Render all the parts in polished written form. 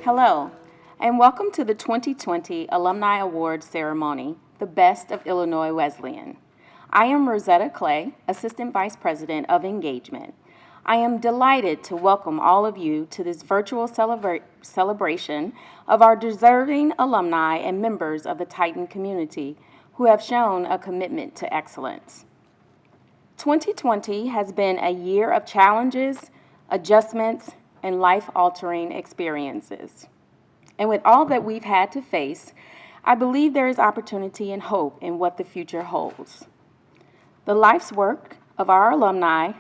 Hello, and welcome to the 2020 Alumni Award Ceremony, the Best of Illinois Wesleyan. I am Rosetta Clay, Assistant Vice President of Engagement. I am delighted to welcome all of you to this virtual celebration of our deserving alumni and members of the Titan community who have shown a commitment to excellence. 2020 has been a year of challenges, adjustments, and life-altering experiences. And with all that we've had to face, I believe there is opportunity and hope in what the future holds. The life's work of our alumni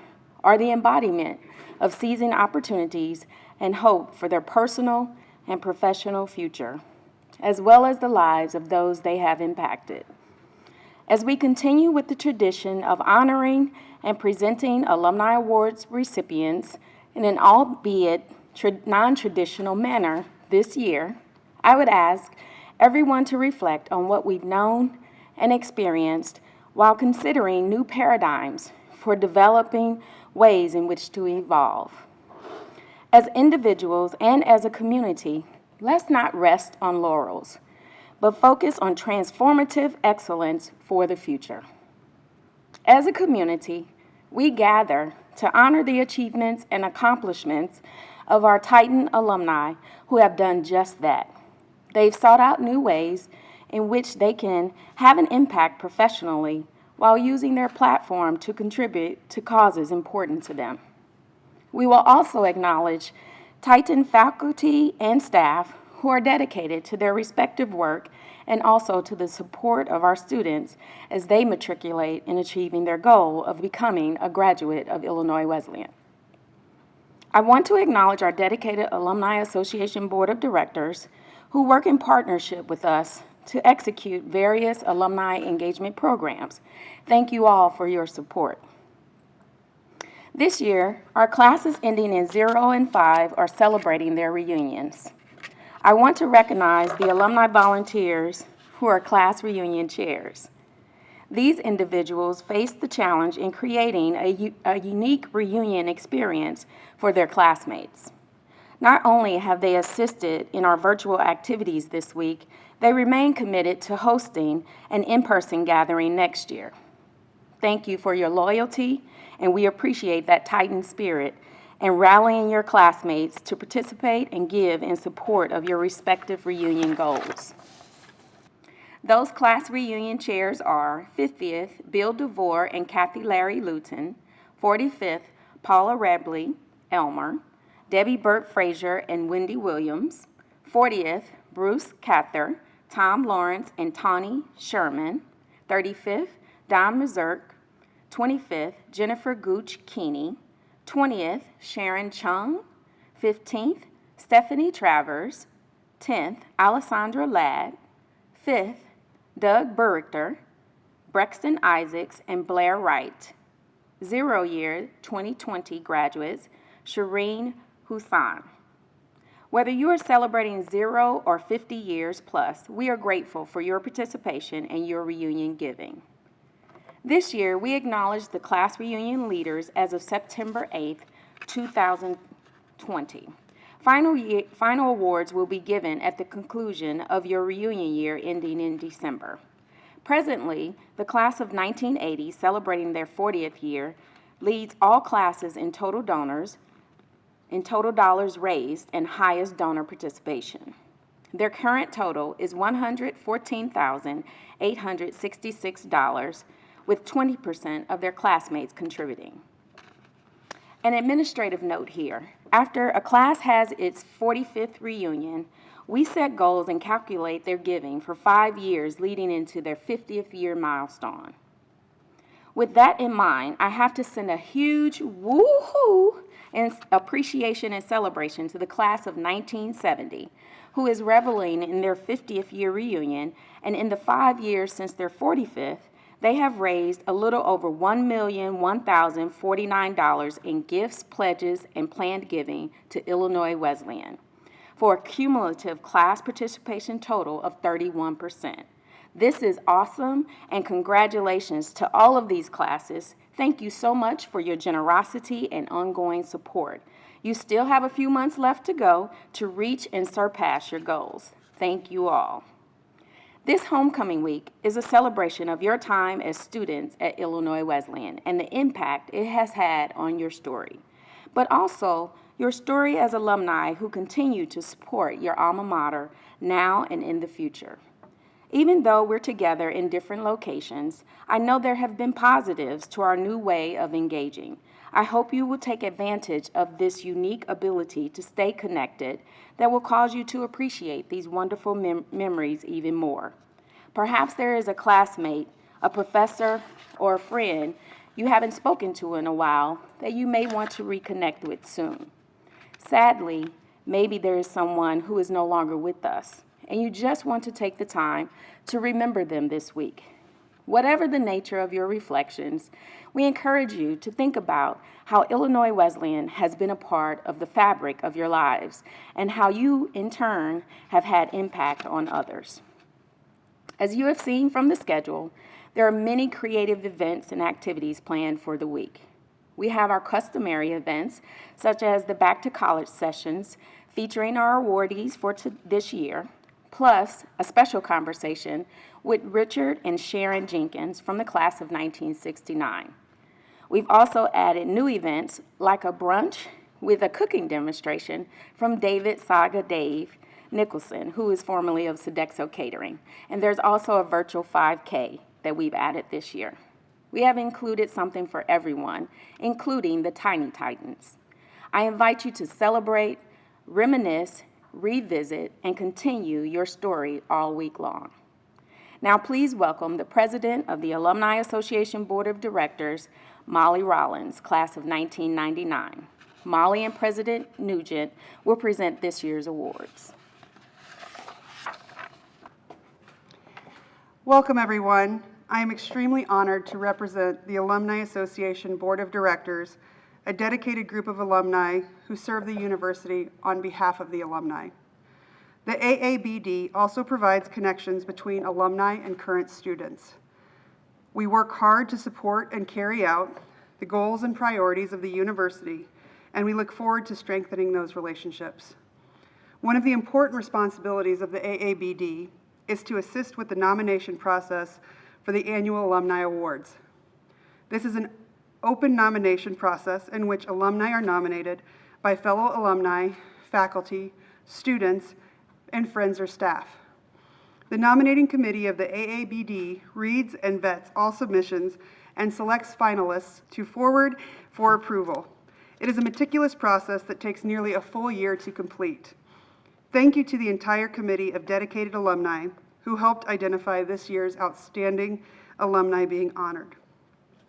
are the embodiment of seizing opportunities and hope for their personal and professional future, as well as the lives of those they have impacted. As we continue with the tradition of honoring and presenting Alumni Awards recipients in an albeit non-traditional manner this year, I would ask everyone to reflect on what we've known and experienced while considering new paradigms for developing ways in which to evolve. As individuals and as a community, let's not rest on laurels, but focus on transformative excellence for the future. As a community, we gather to honor the achievements and accomplishments of our Titan alumni who have done just that. They've sought out new ways in which they can have an impact professionally while using their platform to contribute to causes important to them. We will also acknowledge Titan faculty and staff who are dedicated to their respective work and also to the support of our students as they matriculate in achieving their goal of becoming a graduate of Illinois Wesleyan. I want to acknowledge our dedicated Alumni Association Board of Directors who work in partnership with us to execute various alumni engagement programs. Thank you all for your support. This year, our classes ending in 0 and 5 are celebrating their reunions. I want to recognize the alumni volunteers who are class reunion chairs. These individuals face the challenge in creating a unique reunion experience for their classmates. Not only have they assisted in our virtual activities this week, they remain committed to hosting an in-person gathering next year. Thank you for your loyalty, and we appreciate that Titan spirit and rallying your classmates to participate and give in support of your respective reunion goals. Those class reunion chairs are 50th, Bill DeVore and Kathy Larry Luton, 45th, Paula Rebley, Elmer, Debbie Burt Frazier and Wendy Williams, 40th, Bruce Cather, Tom Lawrence and Tawny Sherman, 35th, Don Mazurk, 25th, Jennifer Gooch Keeney, 20th, Sharon Chung, 15th, Stephanie Travers, 10th, Alessandra Ladd, 5th, Doug Burrichter, Brexton Isaacs, and Blair Wright. 0 year 2020 graduates, Shireen Hussan. Whether you are celebrating 0 or 50 years plus, we are grateful for your participation and your reunion giving. This year, we acknowledge the class reunion leaders as of September 8th, 2020. Final awards will be given at the conclusion of your reunion year ending in December. Presently, the class of 1980, celebrating their 40th year, leads all classes in total dollars raised, and highest donor participation. Their current total is $114,866, with 20% of their classmates contributing. An administrative note here. After a class has its 45th reunion, we set goals and calculate their giving for 5 years leading into their 50th year milestone. With that in mind, I have to send a huge woo-hoo and appreciation and celebration to the class of 1970, who is reveling in their 50th year reunion, and in the 5 years since their 45th, they have raised a little over $1,001,049 in gifts, pledges, and planned giving to Illinois Wesleyan, for a cumulative class participation total of 31%. This is awesome, and congratulations to all of these classes. Thank you so much for your generosity and ongoing support. You still have a few months left to go to reach and surpass your goals. Thank you all. This homecoming week is a celebration of your time as students at Illinois Wesleyan and the impact it has had on your story, but also your story as alumni who continue to support your alma mater now and in the future. Even though we're together in different locations, I know there have been positives to our new way of engaging. I hope you will take advantage of this unique ability to stay connected that will cause you to appreciate these wonderful memories even more. Perhaps there is a classmate, a professor, or a friend you haven't spoken to in a while that you may want to reconnect with soon. Sadly, maybe there is someone who is no longer with us, and you just want to take the time to remember them this week. Whatever the nature of your reflections, we encourage you to think about how Illinois Wesleyan has been a part of the fabric of your lives and how you, in turn, have had impact on others. As you have seen from the schedule, there are many creative events and activities planned for the week. We have our customary events, such as the Back to College sessions, featuring our awardees for this year, plus a special conversation with Richard and Sharon Jenkins from the class of 1969. We've also added new events like a brunch with a cooking demonstration from David Saga Dave Nicholson, who is formerly of Sodexo Catering. And there's also a virtual 5K that we've added this year. We have included something for everyone, including the Tiny Titans. I invite you to celebrate, reminisce, revisit, and continue your story all week long. Now please welcome the President of the Alumni Association Board of Directors, Molly Rollins, class of 1999. Molly and President Nugent will present this year's awards. Welcome, everyone. I am extremely honored to represent the Alumni Association Board of Directors, a dedicated group of alumni who serve the university on behalf of the alumni. The AABD also provides connections between alumni and current students. We work hard to support and carry out the goals and priorities of the university, and we look forward to strengthening those relationships. One of the important responsibilities of the AABD is to assist with the nomination process for the annual Alumni Awards. This is an open nomination process in which alumni are nominated by fellow alumni, faculty, students, and friends or staff. The nominating committee of the AABD reads and vets all submissions and selects finalists to forward for approval. It is a meticulous process that takes nearly a full year to complete. Thank you to the entire committee of dedicated alumni who helped identify this year's outstanding alumni being honored.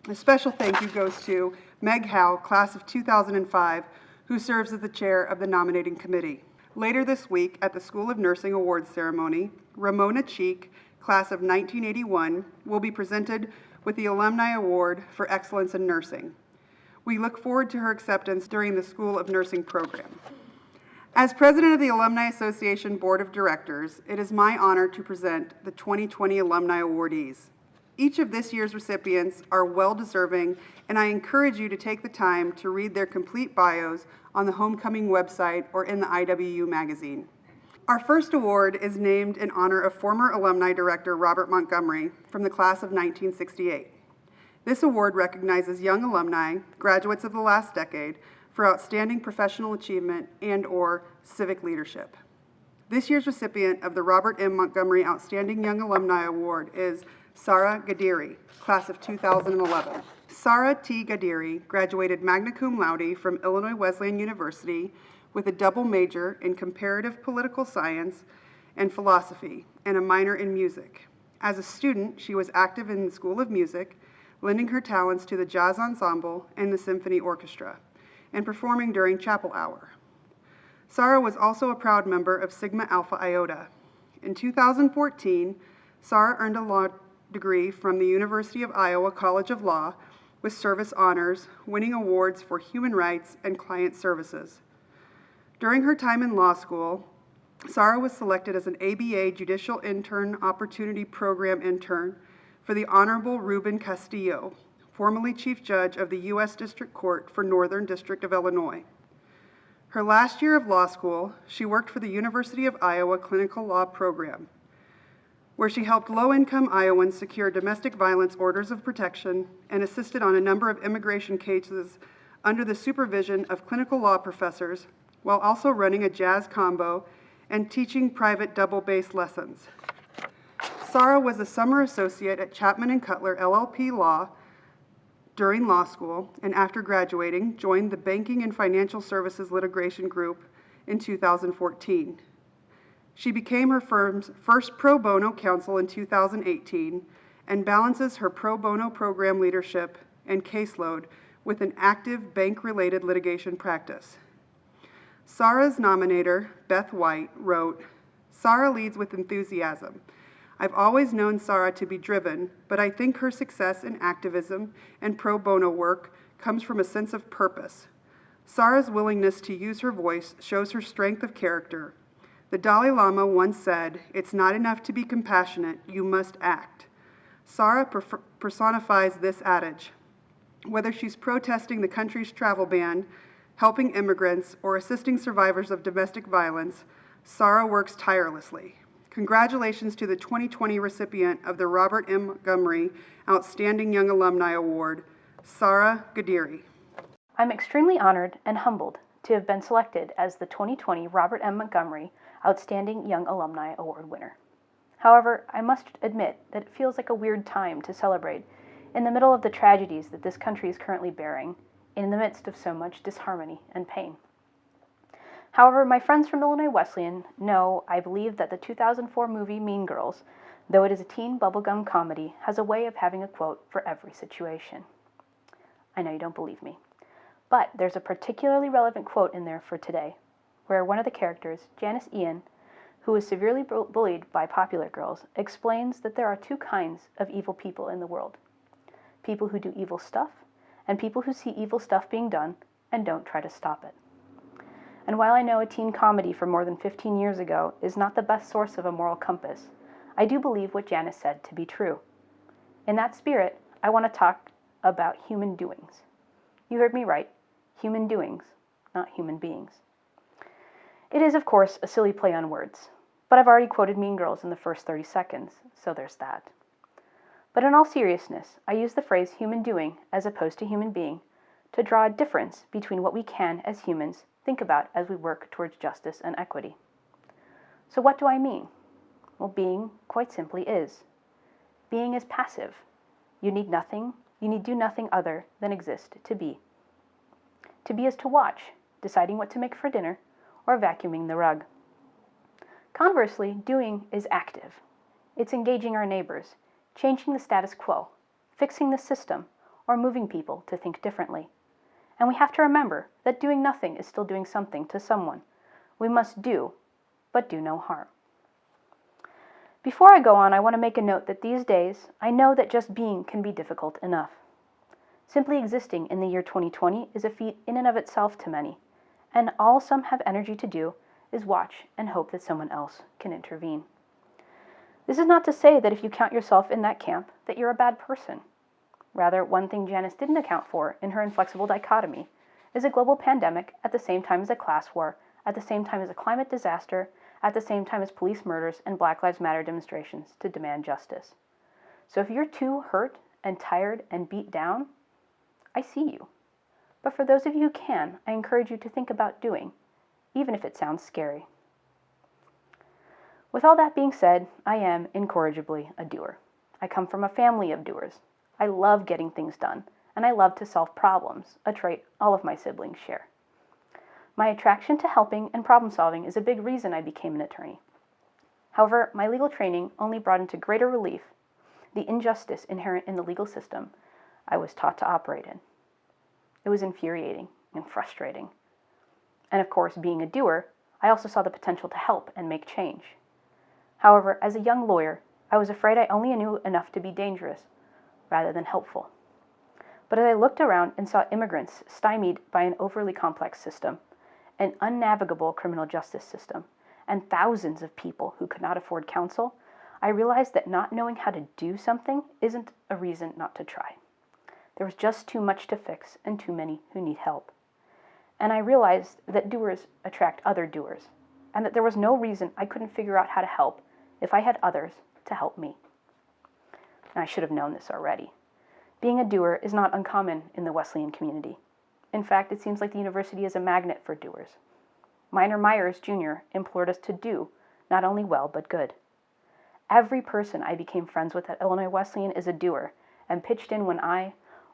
A special thank you goes to Meg Howe, class of 2005, who serves as the chair of the nominating committee. Later this week at the School of Nursing Awards ceremony, Ramona Cheek, class of 1981, will be presented with the Alumni Award for Excellence in Nursing. We look forward to her acceptance during the School of Nursing program. As president of the Alumni Association Board of Directors, it is my honor to present the 2020 Alumni Awardees. Each of this year's recipients are well-deserving, and I encourage you to take the time to read their complete bios on the Homecoming website or in the IWU magazine. Our first award is named in honor of former alumni director Robert Montgomery from the class of 1968. This award recognizes young alumni, graduates of the last decade, for outstanding professional achievement and/or civic leadership. This year's recipient of the Robert M. Montgomery Outstanding Young Alumni Award is Sara Ghadiri, class of 2011. Sara T. Ghadiri graduated magna cum laude from Illinois Wesleyan University with a double major in comparative political science and philosophy and a minor in music. As a student, she was active in the School of Music, lending her talents to the jazz ensemble and the symphony orchestra, and performing during chapel hour. Sara was also a proud member of Sigma Alpha Iota. In 2014, Sara earned a law degree from the University of Iowa College of Law with service honors, winning awards for human rights and client services. During her time in law school, Sara was selected as an ABA Judicial Intern Opportunity Program intern for the Honorable Ruben Castillo, formerly Chief Judge of the U.S. District Court for Northern District of Illinois. Her last year of law school, she worked for the University of Iowa Clinical Law Program, where she helped low-income Iowans secure domestic violence orders of protection and assisted on a number of immigration cases under the supervision of clinical law professors, while also running a jazz combo and teaching private double bass lessons. Sara was a summer associate at Chapman & Cutler LLP Law during law school, and after graduating, joined the Banking and Financial Services Litigation Group in 2014. She became her firm's first pro bono counsel in 2018 and balances her pro bono program leadership and caseload with an active bank-related litigation practice. Sara's nominator, Beth White, wrote, "Sara leads with enthusiasm. I've always known Sara to be driven, but I think her success in activism and pro bono work comes from a sense of purpose. Sara's willingness to use her voice shows her strength of character. The Dalai Lama once said, 'It's not enough to be compassionate, you must act.' Sara personifies this adage. Whether she's protesting the country's travel ban, helping immigrants, or assisting survivors of domestic violence, Sara works tirelessly. Congratulations to the 2020 recipient of the Robert M. Montgomery Outstanding Young Alumni Award, Sara Ghadiri." I'm extremely honored and humbled to have been selected as the 2020 Robert M. Montgomery Outstanding Young Alumni Award winner. However, I must admit that it feels like a weird time to celebrate in the middle of the tragedies that this country is currently bearing, in the midst of so much disharmony and pain. However, my friends from Illinois Wesleyan know I believe that the 2004 movie Mean Girls, though it is a teen bubblegum comedy, has a way of having a quote for every situation. I know you don't believe me, but there's a particularly relevant quote in there for today, where one of the characters, Janice Ian, who is severely bullied by popular girls, explains that there are two kinds of evil people in the world. People who do evil stuff, and people who see evil stuff being done and don't try to stop it. And while I know a teen comedy from more than 15 years ago is not the best source of a moral compass, I do believe what Janice said to be true. In that spirit, I want to talk about human doings. You heard me right, human doings, not human beings. It is, of course, a silly play on words, but I've already quoted Mean Girls in the first 30 seconds, so there's that. But in all seriousness, I use the phrase human doing as opposed to human being to draw a difference between what we can, as humans, think about as we work towards justice and equity. So what do I mean? Well, being, quite simply, is. Being is passive. You need do nothing other than exist to be. To be is to watch, deciding what to make for dinner, or vacuuming the rug. Conversely, doing is active. It's engaging our neighbors, changing the status quo, fixing the system, or moving people to think differently. And we have to remember that doing nothing is still doing something to someone. We must do, but do no harm. Before I go on, I want to make a note that these days, I know that just being can be difficult enough. Simply existing in the year 2020 is a feat in and of itself to many, and all some have energy to do is watch and hope that someone else can intervene. This is not to say that if you count yourself in that camp, that you're a bad person. Rather, one thing Janice didn't account for in her inflexible dichotomy is a global pandemic at the same time as a class war, at the same time as a climate disaster, at the same time as police murders and Black Lives Matter demonstrations to demand justice. So if you're too hurt and tired and beat down, I see you. But for those of you who can, I encourage you to think about doing, even if it sounds scary. With all that being said, I am incorrigibly a doer. I come from a family of doers. I love getting things done, and I love to solve problems, a trait all of my siblings share. My attraction to helping and problem solving is a big reason I became an attorney. However, my legal training only brought into greater relief the injustice inherent in the legal system I was taught to operate in. It was infuriating and frustrating. And of course, being a doer, I also saw the potential to help and make change. However, as a young lawyer, I was afraid I only knew enough to be dangerous, rather than helpful. But as I looked around and saw immigrants stymied by an overly complex system, an unnavigable criminal justice system, and thousands of people who could not afford counsel, I realized that not knowing how to do something isn't a reason not to try. There was just too much to fix and too many who need help. and I realized that doers attract other doers, and that there was no reason I couldn't figure out how to help if I had others to help me. And I should have known this already. Being a doer is not uncommon in the Wesleyan community. In fact, it seems like the university is a magnet for doers. Minor Myers, Jr. implored us to do not only well, but good. Every person I became friends with at Illinois Wesleyan is a doer and pitched in when I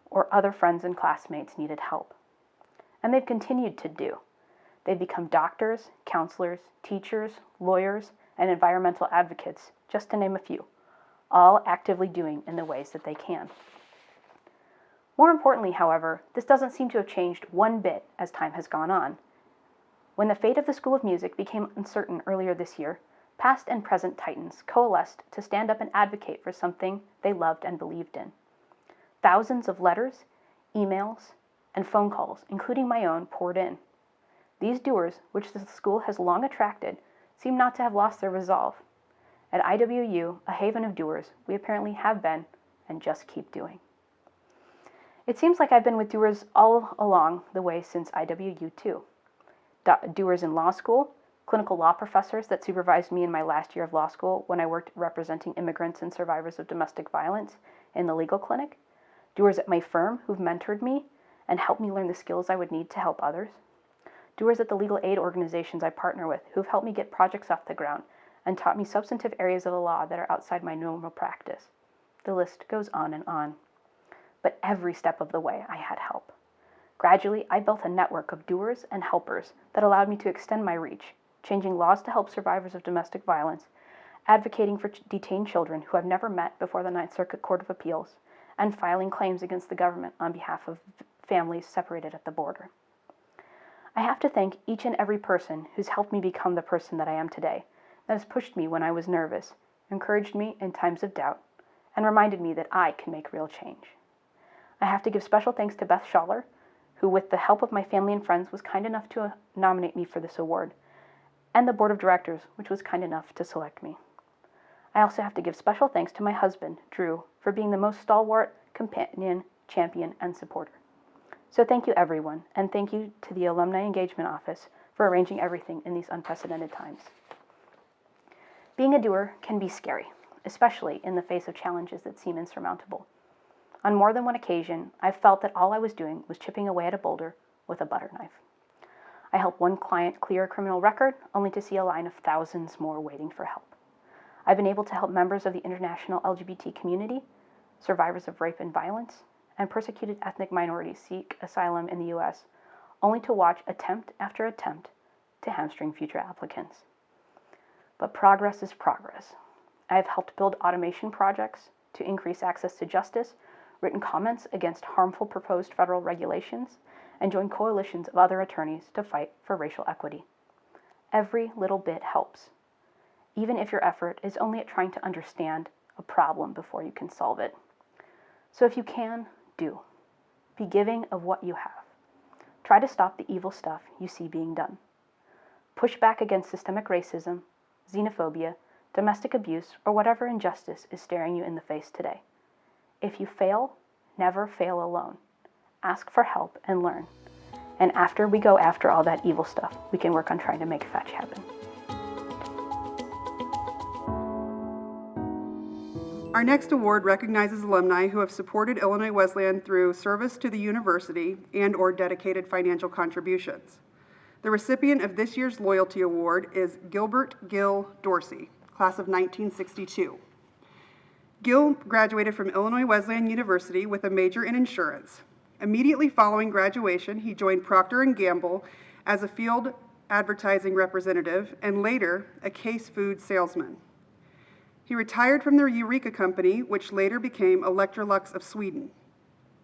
or other friends and classmates needed help. And they've continued to do. They've become doctors, counselors, teachers, lawyers, and environmental advocates, just to name a few, all actively doing in the ways that they can. More importantly, however, this doesn't seem to have changed one bit as time has gone on. When the fate of the School of Music became uncertain earlier this year, past and present Titans coalesced to stand up and advocate for something they loved and believed in. Thousands of letters, emails, and phone calls, including my own, poured in. These doers, which the school has long attracted, seem not to have lost their resolve. At IWU, a haven of doers, we apparently have been and just keep doing. It seems like I've been with doers all along the way since IWU too. Doers in law school, clinical law professors that supervised me in my last year of law school when I worked representing immigrants and survivors of domestic violence in the legal clinic, doers at my firm who've mentored me and helped me learn the skills I would need to help others, doers at the legal aid organizations I partner with who've helped me get projects off the ground and taught me substantive areas of the law that are outside my normal practice. The list goes on and on. But every step of the way, I had help. Gradually, I built a network of doers and helpers that allowed me to extend my reach, changing laws to help survivors of domestic violence, advocating for detained children who I've never met before the Ninth Circuit Court of Appeals, and filing claims against the government on behalf of families separated at the border. I have to thank each and every person who's helped me become the person that I am today, that has pushed me when I was nervous, encouraged me in times of doubt, and reminded me that I can make real change. I have to give special thanks to Beth Schaller, who with the help of my family and friends was kind enough to nominate me for this award, and the board of directors, which was kind enough to select me. I also have to give special thanks to my husband, Drew, for being the most stalwart companion, champion, and supporter. So thank you everyone, and thank you to the Alumni Engagement Office for arranging everything in these unprecedented times. Being a doer can be scary, especially in the face of challenges that seem insurmountable. On more than one occasion, I've felt that all I was doing was chipping away at a boulder with a butter knife. I helped one client clear a criminal record, only to see a line of thousands more waiting for help. I've been able to help members of the international LGBT community, survivors of rape and violence, and persecuted ethnic minorities seek asylum in the U.S., only to watch attempt after attempt to hamstring future applicants. But progress is progress. I have helped build automation projects to increase access to justice, written comments against harmful proposed federal regulations, and joined coalitions of other attorneys to fight for racial equity. Every little bit helps, even if your effort is only at trying to understand a problem before you can solve it. So if you can, do. Be giving of what you have. Try to stop the evil stuff you see being done. Push back against systemic racism, xenophobia, domestic abuse, or whatever injustice is staring you in the face today. If you fail, never fail alone. Ask for help and learn. And after we go after all that evil stuff, we can work on trying to make fetch happen. Our next award recognizes alumni who have supported Illinois Wesleyan through service to the university and/or dedicated financial contributions. The recipient of this year's Loyalty Award is Gilbert Gil Dorsey, class of 1962. Gil graduated from Illinois Wesleyan University with a major in insurance. Immediately following graduation, he joined Procter & Gamble as a field advertising representative and later a case food salesman. He retired from the Eureka Company, which later became Electrolux of Sweden.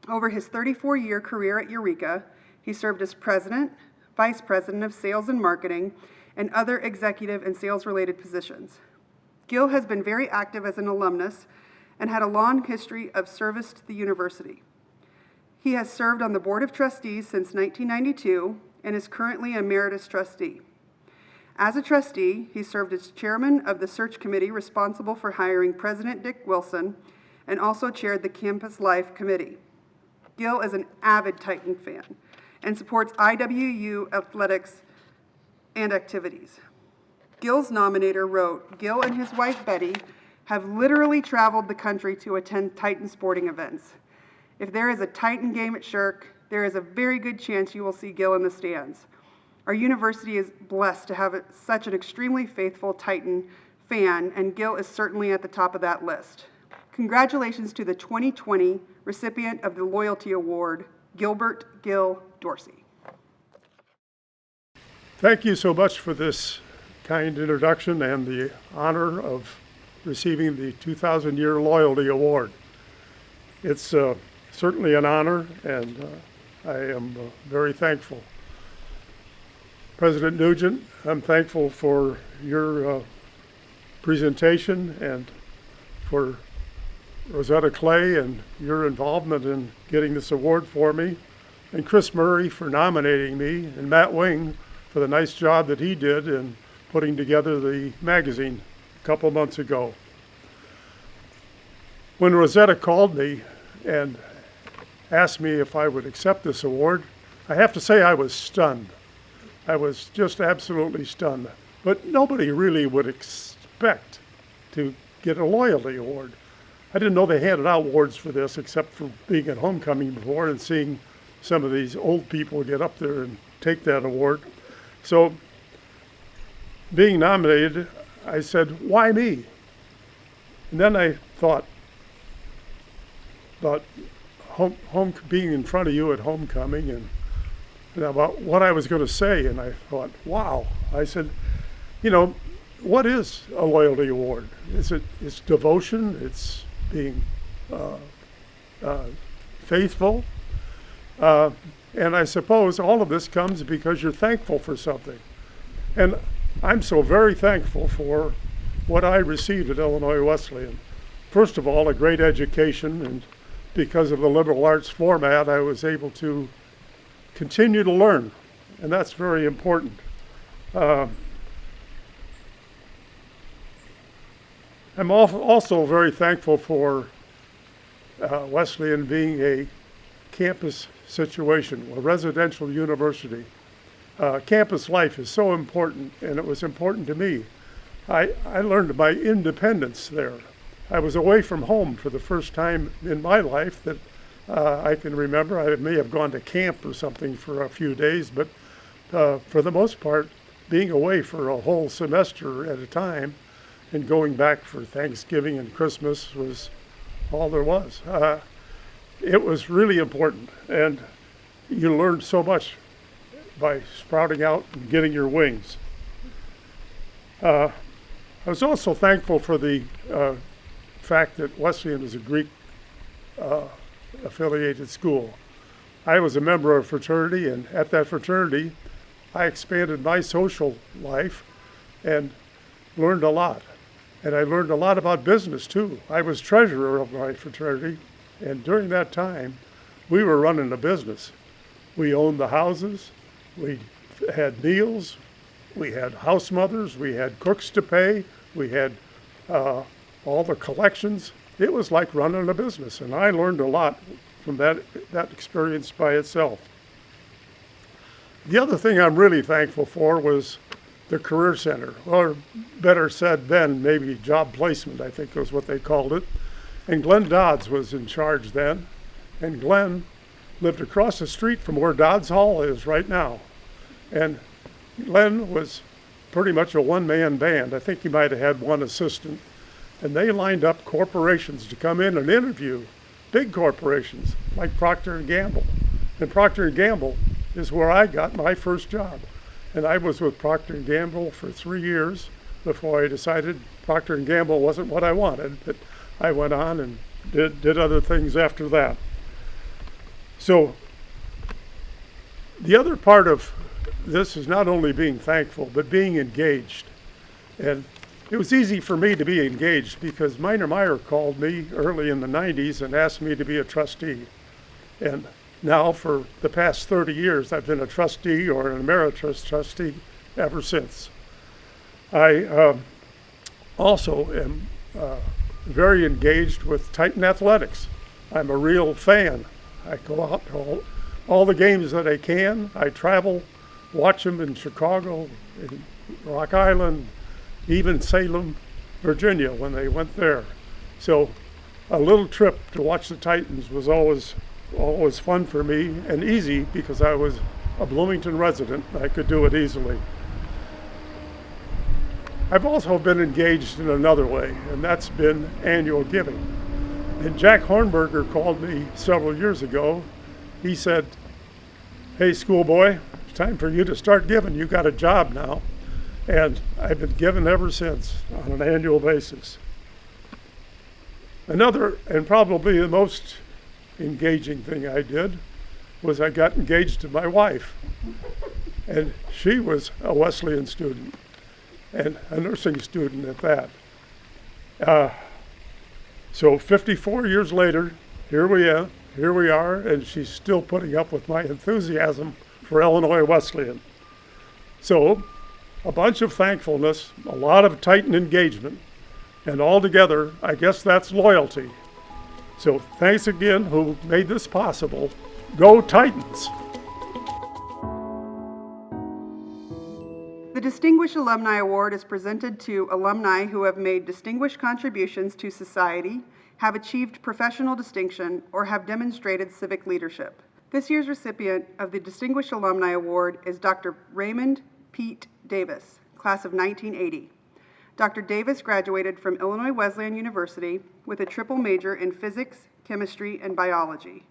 Over his 34-year career at Eureka, he served as president, vice president of sales and marketing, and other executive and sales-related positions. Gil has been very active as an alumnus and had a long history of service to the university. He has served on the Board of Trustees since 1992 and is currently an emeritus trustee. As a trustee, he served as chairman of the search committee responsible for hiring President Dick Wilson and also chaired the Campus Life Committee. Gil is an avid Titan fan and supports IWU athletics and activities. Gil's nominator wrote, "Gil and his wife Betty have literally traveled the country to attend Titan sporting events. If there is a Titan game at Shirk, there is a very good chance you will see Gil in the stands. Our university is blessed to have such an extremely faithful Titan fan, and Gil is certainly at the top of that list. Congratulations to the 2020 recipient of the Loyalty Award, Gilbert Gil Dorsey." Thank you so much for this kind introduction and the honor of receiving the 2000-year Loyalty Award. It's certainly an honor, and I am very thankful. President Nugent, I'm thankful for your presentation and for Rosetta Clay and your involvement in getting this award for me, and Chris Murray for nominating me, and Matt Wing for the nice job that he did in putting together the magazine a couple months ago. When Rosetta called me and asked me if I would accept this award, I have to say I was stunned. I was just absolutely stunned. But nobody really would expect to get a Loyalty Award. I didn't know they handed out awards for this except for being at homecoming before and seeing some of these old people get up there and take that award. So being nominated, I said, why me? And then I thought about being in front of you at homecoming and about what I was going to say. And I thought, wow. I said, what is a Loyalty Award? It's devotion, it's being faithful. And I suppose all of this comes because you're thankful for something. And I'm so very thankful for what I received at Illinois Wesleyan. First of all, a great education, and because of the liberal arts format, I was able to continue to learn, and that's very important. I'm also very thankful for Wesleyan being a campus situation, a residential university. Campus life is so important, and it was important to me. I learned my independence there. I was away from home for the first time in my life that I can remember. I may have gone to camp or something for a few days, but for the most part, being away for a whole semester at a time and going back for Thanksgiving and Christmas was all there was. It was really important, and you learned so much by sprouting out and getting your wings. I was also thankful for the fact that Wesleyan is a Greek affiliated school. I was a member of a fraternity, and at that fraternity, I expanded my social life and learned a lot. And I learned a lot about business too. I was treasurer of my fraternity, and during that time, we were running a business. We owned the houses, we had meals, we had house mothers, we had cooks to pay, we had all the collections. It was like running a business, and I learned a lot from that experience by itself. The other thing I'm really thankful for was the Career Center, or better said then, maybe job placement, I think was what they called it. And Glenn Dodds was in charge then, and Glenn lived across the street from where Dodds Hall is right now. And Glenn was pretty much a one-man band. I think he might have had one assistant. And they lined up corporations to come in and interview, big corporations like Procter & Gamble. And Procter & Gamble is where I got my first job. And I was with Procter & Gamble for 3 years before I decided Procter & Gamble wasn't what I wanted. But I went on and did other things after that. So the other part of this is not only being thankful, but being engaged. And it was easy for me to be engaged because Minor Meyer called me early in the 90s and asked me to be a trustee. And now for the past 30 years, I've been a trustee or an emeritus trustee ever since. I also am very engaged with Titan athletics. I'm a real fan. I go out all the games that I can. I travel, watch them in Chicago, in Rock Island, even Salem, Virginia when they went there. So a little trip to watch the Titans was always fun for me and easy because I was a Bloomington resident. I could do it easily. I've also been engaged in another way, and that's been annual giving. And Jack Hornberger called me several years ago. He said, "Hey, schoolboy, it's time for you to start giving. You got a job now." And I've been giving ever since on an annual basis. Another, and probably the most engaging thing I did, was I got engaged to my wife. And she was a Wesleyan student, and a nursing student at that. So 54 years later, here we are, and she's still putting up with my enthusiasm for Illinois Wesleyan. So a bunch of thankfulness, a lot of Titan engagement, and all together, I guess that's loyalty. So thanks again who made this possible. Go Titans! The Distinguished Alumni Award is presented to alumni who have made distinguished contributions to society, have achieved professional distinction, or have demonstrated civic leadership. This year's recipient of the Distinguished Alumni Award is Dr. Raymond Pete Davis, class of 1980. Dr. Davis graduated from Illinois Wesleyan University with a triple major in physics, chemistry, and biology.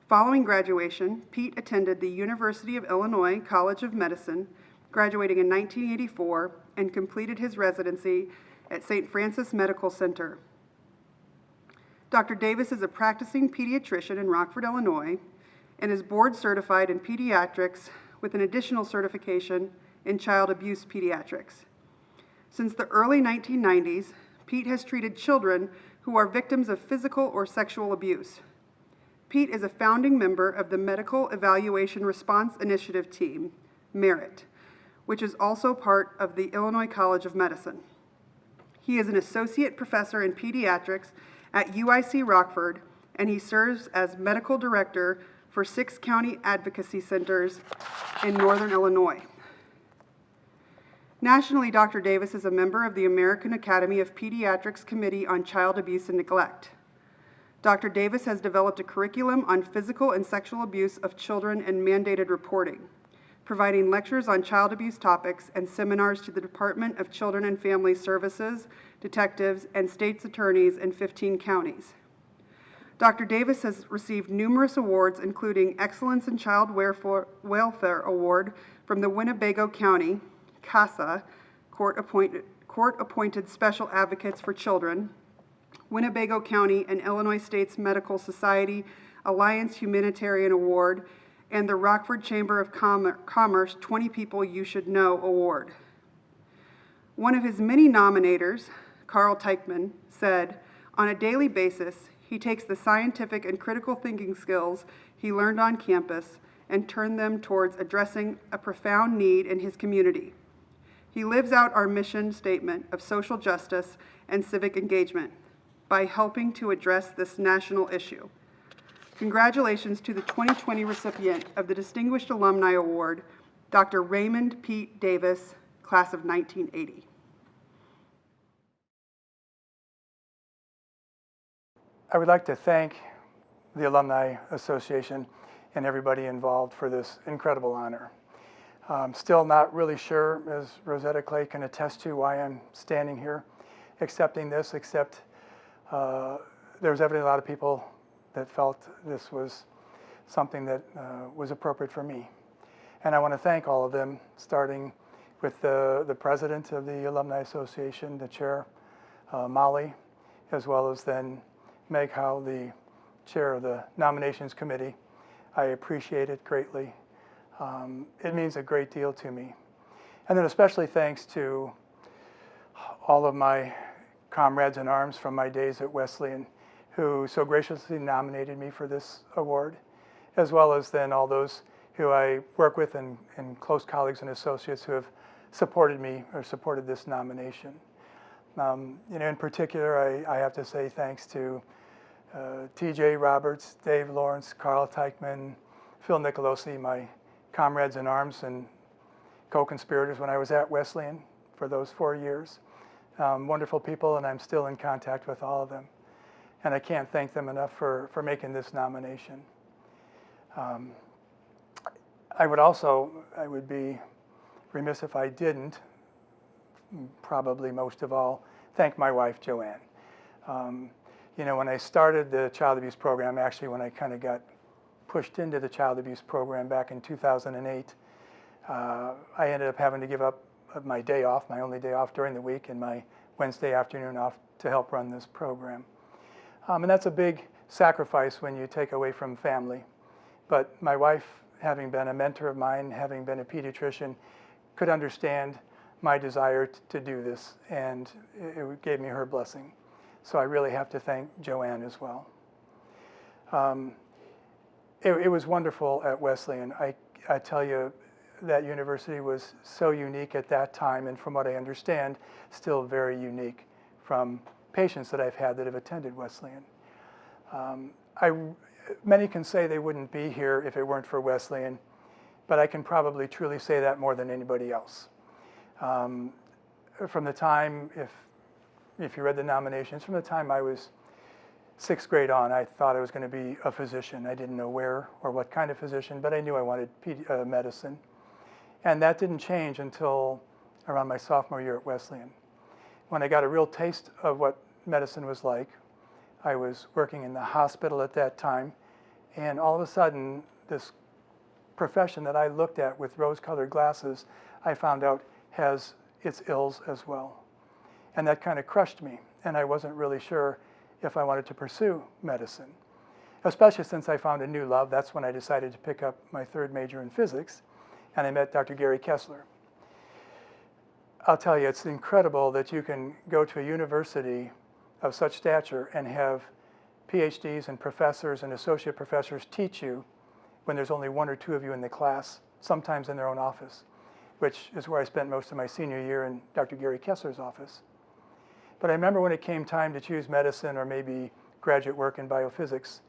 Following graduation, Pete attended the University of Illinois College of Medicine, graduating in 1984, and completed his residency at St. Francis Medical Center. Dr. Davis is a practicing pediatrician in Rockford, Illinois, and is board certified in pediatrics with an additional certification in child abuse pediatrics. Since the early 1990s, Pete has treated children who are victims of physical or sexual abuse. Pete is a founding member of the Medical Evaluation Response Initiative Team, MERIT, which is also part of the Illinois College of Medicine. He is an associate professor in pediatrics at UIC Rockford, and he serves as medical director for 6 county advocacy centers in northern Illinois. Nationally, Dr. Davis is a member of the American Academy of Pediatrics Committee on Child Abuse and Neglect. Dr. Davis has developed a curriculum on physical and sexual abuse of children and mandated reporting, providing lectures on child abuse topics and seminars to the Department of Children and Family Services, detectives, and state's attorneys in 15 counties. Dr. Davis has received numerous awards, including Excellence in Child Welfare Award from the Winnebago County CASA, Court-Appointed Special Advocates for Children, Winnebago County and Illinois State's Medical Society Alliance Humanitarian Award, and the Rockford Chamber of Commerce 20 People You Should Know Award. One of his many nominators, Carl Teichman, said, "On a daily basis, he takes the scientific and critical thinking skills he learned on campus and turned them towards addressing a profound need in his community. He lives out our mission statement of social justice and civic engagement by helping to address this national issue." Congratulations to the 2020 recipient of the Distinguished Alumni Award, Dr. Raymond Pete Davis, class of 1980. I would like to thank the Alumni Association and everybody involved for this incredible honor. I'm still not really sure, as Rosetta Clay can attest to, why I'm standing here accepting this, except there was evidently a lot of people that felt this was something that was appropriate for me. And I want to thank all of them, starting with the president of the Alumni Association, the chair, Molly, as well as then Meg Howe, the chair of the nominations committee. I appreciate it greatly. It means a great deal to me. And then especially thanks to all of my comrades in arms from my days at Wesleyan who so graciously nominated me for this award, as well as then all those who I work with and close colleagues and associates who have supported me or supported this nomination. In particular, I have to say thanks to TJ Roberts, Dave Lawrence, Carl Teichman, Phil Nicolosi, my comrades in arms and co-conspirators when I was at Wesleyan for those 4 years. Wonderful people, and I'm still in contact with all of them. And I can't thank them enough for making this nomination. I would be remiss if I didn't, probably most of all, thank my wife, Joanne. When I started the child abuse program, actually when I kind of got pushed into the child abuse program back in 2008, I ended up having to give up my day off, my only day off during the week, and my Wednesday afternoon off to help run this program. And that's a big sacrifice when you take away from family. But my wife, having been a mentor of mine, having been a pediatrician, could understand my desire to do this, and it gave me her blessing. So I really have to thank Joanne as well. It was wonderful at Wesleyan. I tell you, that university was so unique at that time, and from what I understand, still very unique from patients that I've had that have attended Wesleyan. Many can say they wouldn't be here if it weren't for Wesleyan, but I can probably truly say that more than anybody else. From the time, if you read the nominations, from the time I was 6th grade on, I thought I was going to be a physician. I didn't know where or what kind of physician, but I knew I wanted medicine. And that didn't change until around my sophomore year at Wesleyan. When I got a real taste of what medicine was like, I was working in the hospital at that time, and all of a sudden, this profession that I looked at with rose-colored glasses, I found out has its ills as well. And that kind of crushed me, and I wasn't really sure if I wanted to pursue medicine. Especially since I found a new love. That's when I decided to pick up my 3rd major in physics, and I met Dr. Gary Kessler. I'll tell you, it's incredible that you can go to a university of such stature and have PhDs and professors and associate professors teach you when there's only 1 or 2 of you in the class, sometimes in their own office, which is where I spent most of my senior year in Dr. Gary Kessler's office. But I remember when it came time to choose medicine or maybe graduate work in biophysics,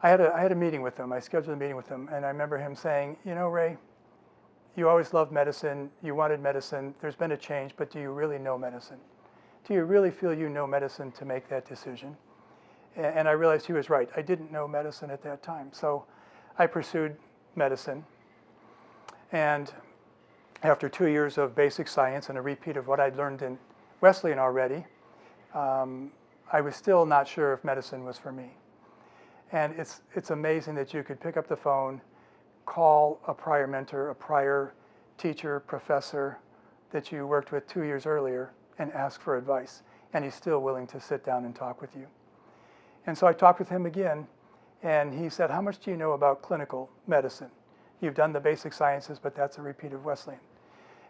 I had a meeting with him. I scheduled a meeting with him, and I remember him saying, you know, Ray, you always loved medicine, you wanted medicine, there's been a change, but do you really know medicine? Do you really feel you know medicine to make that decision? And I realized he was right. I didn't know medicine at that time. So I pursued medicine. And after 2 years of basic science and a repeat of what I'd learned in Wesleyan already, I was still not sure if medicine was for me. And it's amazing that you could pick up the phone, call a prior mentor, a prior teacher, professor that you worked with 2 years earlier and ask for advice. And he's still willing to sit down and talk with you. And so I talked with him again, and he said, how much do you know about clinical medicine? You've done the basic sciences, but that's a repeat of Wesleyan.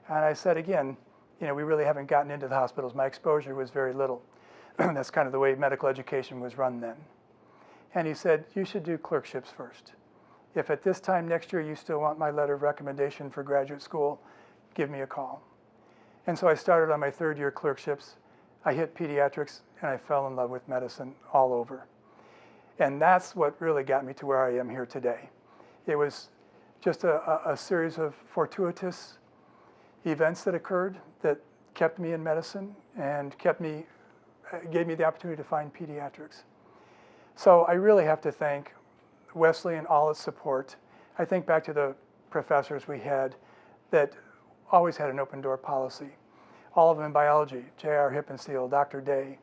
And I said again, we really haven't gotten into the hospitals. My exposure was very little. That's kind of the way medical education was run then. And he said, you should do clerkships first. If at this time next year you still want my letter of recommendation for graduate school, give me a call. And so I started on my 3rd year clerkships. I hit pediatrics, and I fell in love with medicine all over. And that's what really got me to where I am here today. It was just a series of fortuitous events that occurred that kept me in medicine and gave me the opportunity to find pediatrics. So I really have to thank Wesleyan and all its support. I think back to the professors we had that always had an open door policy. All of them in biology, J.R. Hippensteel, Dr. Day.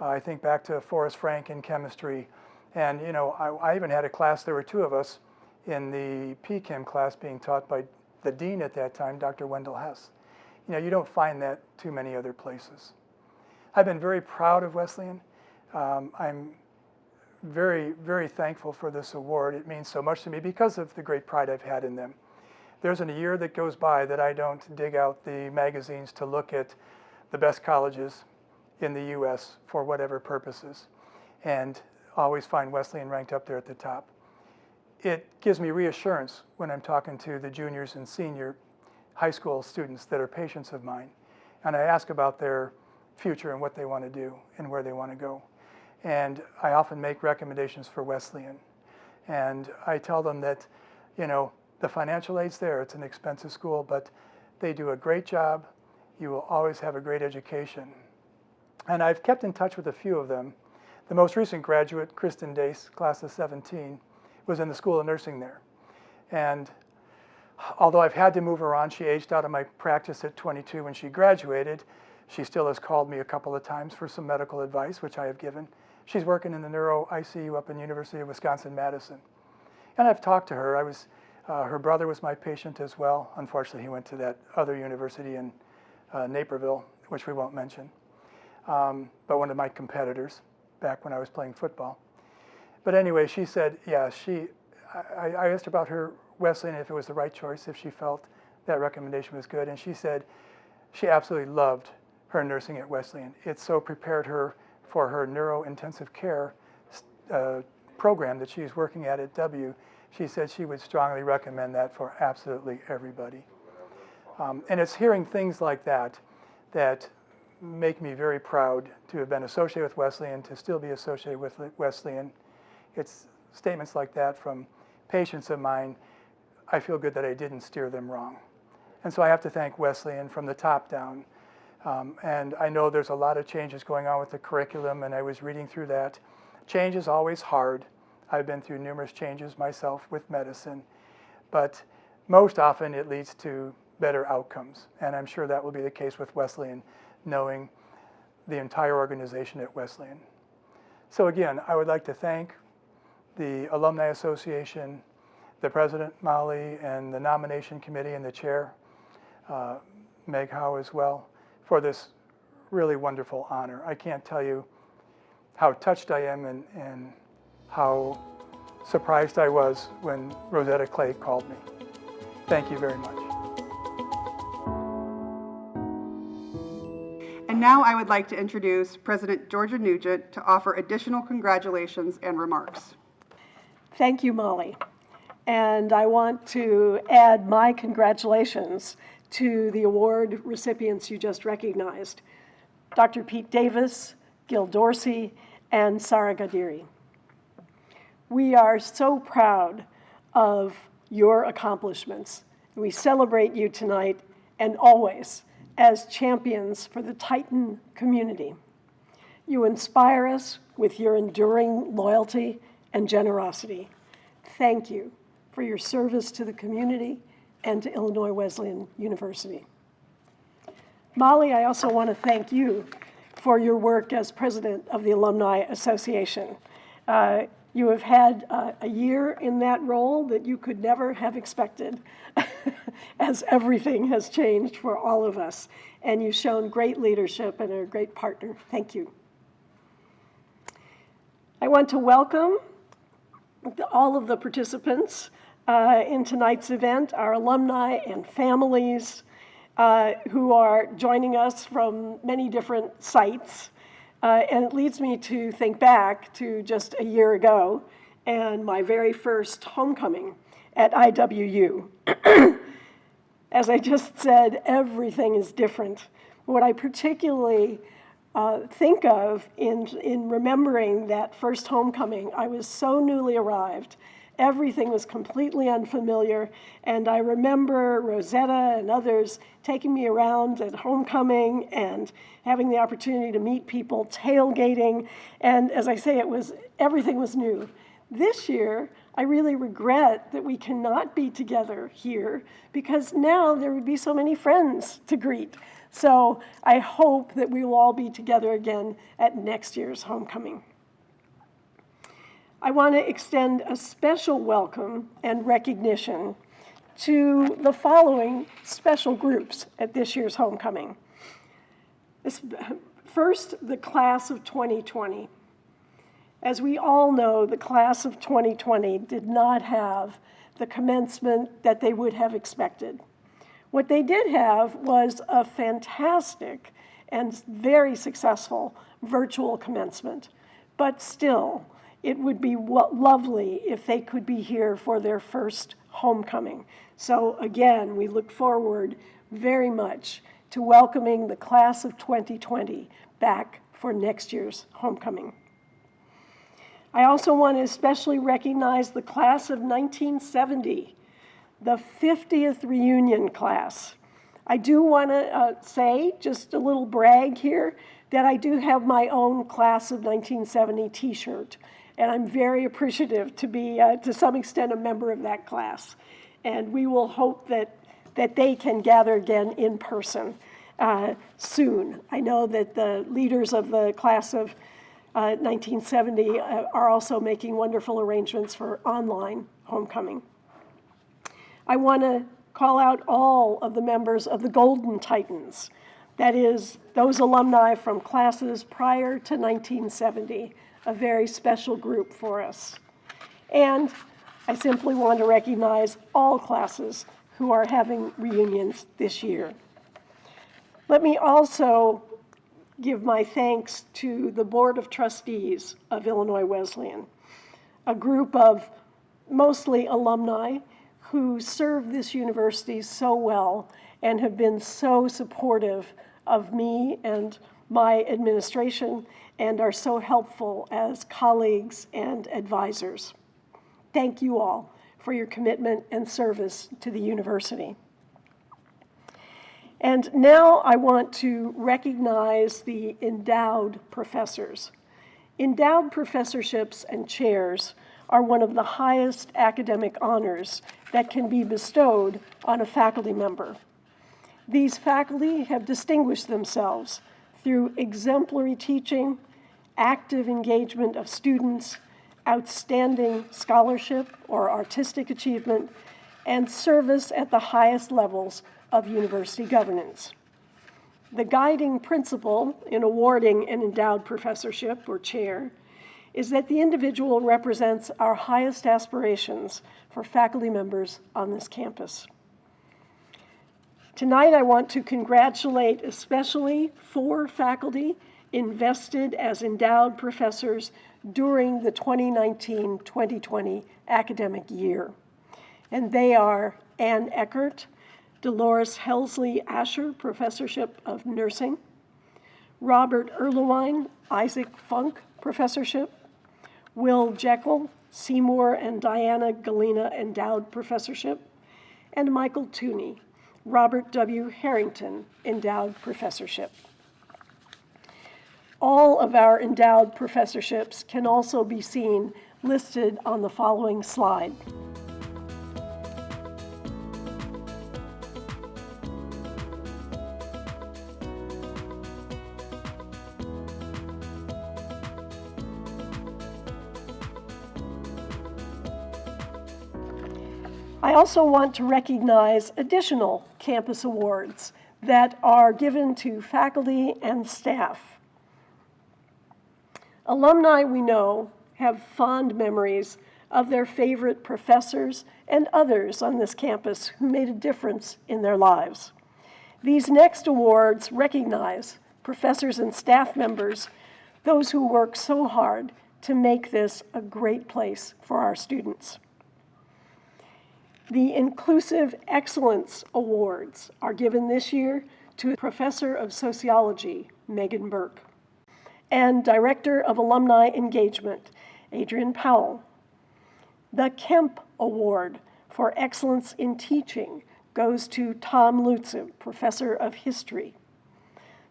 I think back to Forrest Frank in chemistry. And I even had a class, there were 2 of us in the PChem class being taught by the dean at that time, Dr. Wendell Hess. You don't find that too many other places. I've been very proud of Wesleyan. I'm very, very thankful for this award. It means so much to me because of the great pride I've had in them. There isn't a year that goes by that I don't dig out the magazines to look at the best colleges in the U.S. for whatever purposes, and always find Wesleyan ranked up there at the top. It gives me reassurance when I'm talking to the juniors and senior high school students that are patients of mine, and I ask about their future and what they want to do and where they want to go. And I often make recommendations for Wesleyan. And I tell them that, you know, the financial aid's there. It's an expensive school, but they do a great job. You will always have a great education. And I've kept in touch with a few of them. The most recent graduate, Kristen Dace, class of 17, was in the School of Nursing there. And although I've had to move her on, she aged out of my practice at 22 when she graduated. She still has called me a couple of times for some medical advice, which I have given. She's working in the neuro ICU up in University of Wisconsin-Madison. And I've talked to her. Her brother was my patient as well. Unfortunately, he went to that other university in Naperville, which we won't mention, but one of my competitors back when I was playing football. But anyway, she said, yeah, I asked her about her Wesleyan, if it was the right choice, if she felt that recommendation was good, and she said she absolutely loved her nursing at Wesleyan. It so prepared her for her neuro-intensive care program that she's working at W. She said she would strongly recommend that for absolutely everybody. And it's hearing things like that that make me very proud to have been associated with Wesleyan, to still be associated with Wesleyan. It's statements like that from patients of mine. I feel good that I didn't steer them wrong. And so I have to thank Wesleyan from the top down. And I know there's a lot of changes going on with the curriculum, and I was reading through that. Change is always hard. I've been through numerous changes myself with medicine, but most often it leads to better outcomes. And I'm sure that will be the case with Wesleyan, knowing the entire organization at Wesleyan. So again, I would like to thank the Alumni Association, the president, Molly, and the nomination committee and the chair, Meg Howe as well, for this really wonderful honor. I can't tell you how touched I am and how surprised I was when Rosetta Clay called me. Thank you very much. And now I would like to introduce President Georgia Nugent to offer additional congratulations and remarks. Thank you, Molly. And I want to add my congratulations to the award recipients you just recognized, Dr. Pete Davis, Gil Dorsey, and Sara Ghadiri. We are so proud of your accomplishments. We celebrate you tonight and always as champions for the Titan community. You inspire us with your enduring loyalty and generosity. Thank you for your service to the community and to Illinois Wesleyan University. Molly, I also want to thank you for your work as president of the Alumni Association. You have had a year in that role that you could never have expected, as everything has changed for all of us. And you've shown great leadership and are a great partner. Thank you. I want to welcome all of the participants in tonight's event, our alumni and families who are joining us from many different sites. And it leads me to think back to just a year ago and my very first homecoming at IWU. As I just said, everything is different. What I particularly think of in remembering that first homecoming, I was so newly arrived. Everything was completely unfamiliar, and I remember Rosetta and others taking me around at homecoming and having the opportunity to meet people, tailgating, and as I say, everything was new. This year, I really regret that we cannot be together here because now there would be so many friends to greet. So I hope that we will all be together again at next year's homecoming. I want to extend a special welcome and recognition to the following special groups at this year's homecoming. First, the class of 2020. As we all know, the class of 2020 did not have the commencement that they would have expected. What they did have was a fantastic and very successful virtual commencement, but still, it would be lovely if they could be here for their first homecoming. So again, we look forward very much to welcoming the class of 2020 back for next year's homecoming. I also want to especially recognize the class of 1970, the 50th reunion class. I do want to say, just a little brag here, that I do have my own class of 1970 t-shirt, and I'm very appreciative to be, to some extent, a member of that class. And we will hope that they can gather again in person soon. I know that the leaders of the class of 1970 are also making wonderful arrangements for online homecoming. I want to call out all of the members of the Golden Titans, that is, those alumni from classes prior to 1970, a very special group for us. And I simply want to recognize all classes who are having reunions this year. Let me also give my thanks to the Board of Trustees of Illinois Wesleyan, a group of mostly alumni who serve this university so well and have been so supportive of me and my administration and are so helpful as colleagues and advisors. Thank you all for your commitment and service to the university. And now I want to recognize the endowed professors. Endowed professorships and chairs are one of the highest academic honors that can be bestowed on a faculty member. These faculty have distinguished themselves through exemplary teaching, active engagement of students, outstanding scholarship or artistic achievement, and service at the highest levels of university governance. The guiding principle in awarding an endowed professorship or chair is that the individual represents our highest aspirations for faculty members on this campus. Tonight, I want to congratulate especially 4 faculty invested as endowed professors during the 2019-2020 academic year. And they are Ann Eckert, Dolores Helsley Asher, Professorship of Nursing, Robert Erlewine, Isaac Funk, Professorship, Will Jekyll, Seymour and Diana Galena Endowed Professorship, and Michael Tooney, Robert W. Harrington Endowed Professorship. All of our endowed professorships can also be seen listed on the following slide. I also want to recognize additional campus awards that are given to faculty and staff. Alumni, we know, have fond memories of their favorite professors and others on this campus who made a difference in their lives. These next awards recognize professors and staff members, those who work so hard to make this a great place for our students. The Inclusive Excellence Awards are given this year to Professor of Sociology, Megan Burke, and Director of Alumni Engagement, Adrian Powell. The Kemp Award for Excellence in Teaching goes to Tom Lutzev, Professor of History.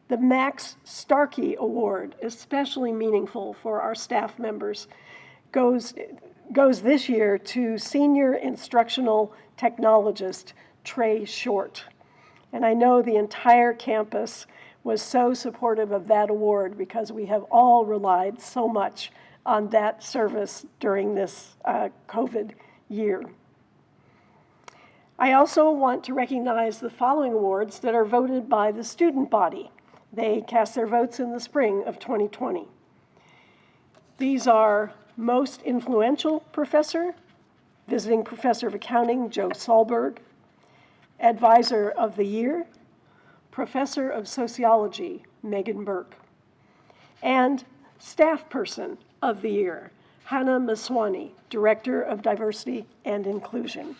The Max Starkey Award, especially meaningful for our staff members, goes this year to Senior Instructional Technologist Trey Short. And I know the entire campus was so supportive of that award because we have all relied so much on that service during this COVID year. I also want to recognize the following awards that are voted by the student body. They cast their votes in the spring of 2020. These are Most Influential Professor, Visiting Professor of Accounting, Joe Solberg, Advisor of the Year, Professor of Sociology, Megan Burke, and Staff Person of the Year, Hannah Maswani, Director of Diversity and Inclusion.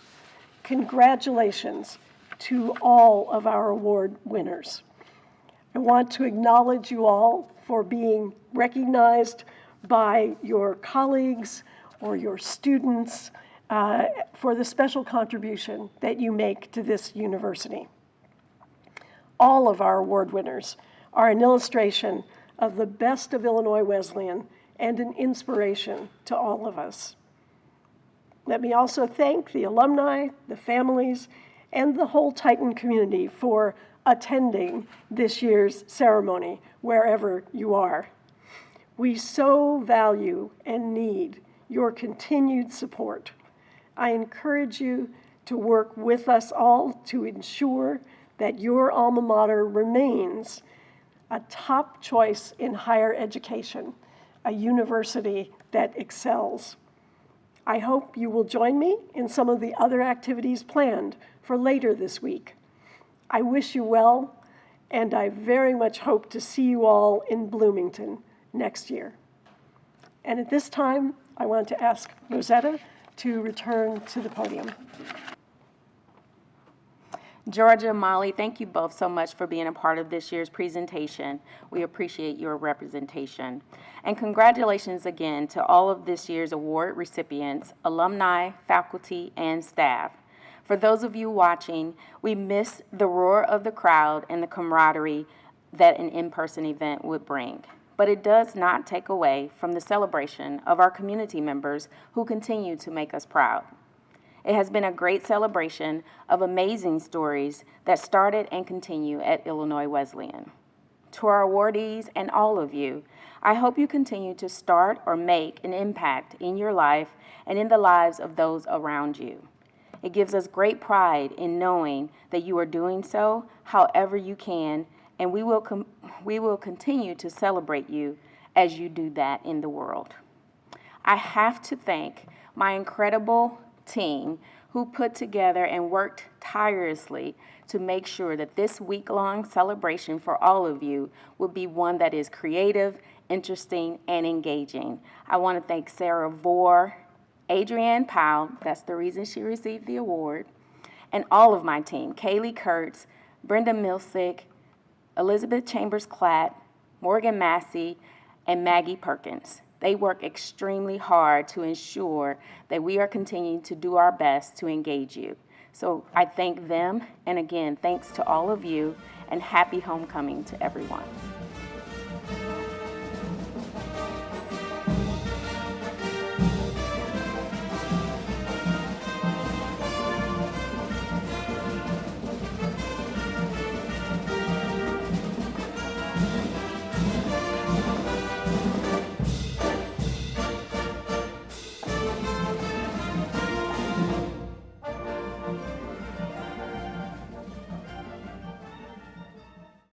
Congratulations to all of our award winners. I want to acknowledge you all for being recognized by your colleagues or your students for the special contribution that you make to this university. All of our award winners are an illustration of the best of Illinois Wesleyan and an inspiration to all of us. Let me also thank the alumni, the families, and the whole Titan community for attending this year's ceremony, wherever you are. We so value and need your continued support. I encourage you to work with us all to ensure that your alma mater remains a top choice in higher education, a university that excels. I hope you will join me in some of the other activities planned for later this week. I wish you well, and I very much hope to see you all in Bloomington next year. And at this time, I want to ask Rosetta to return to the podium. Georgia, Molly, thank you both so much for being a part of this year's presentation. We appreciate your representation. And congratulations again to all of this year's award recipients, alumni, faculty, and staff. For those of you watching, we miss the roar of the crowd and the camaraderie that an in-person event would bring. But it does not take away from the celebration of our community members who continue to make us proud. It has been a great celebration of amazing stories that started and continue at Illinois Wesleyan. To our awardees and all of you, I hope you continue to start or make an impact in your life and in the lives of those around you. It gives us great pride in knowing that you are doing so however you can, and we will continue to celebrate you as you do that in the world. I have to thank my incredible team who put together and worked tirelessly to make sure that this week-long celebration for all of you will be one that is creative, interesting, and engaging. I want to thank Sarah Vore, Adrienne Powell, that's the reason she received the award, and all of my team, Kaylee Kurtz, Brenda Milsick, Elizabeth Chambers-Clatt, Morgan Massey, and Maggie Perkins. They work extremely hard to ensure that we are continuing to do our best to engage you. So I thank them, and again, thanks to all of you, and happy homecoming to everyone.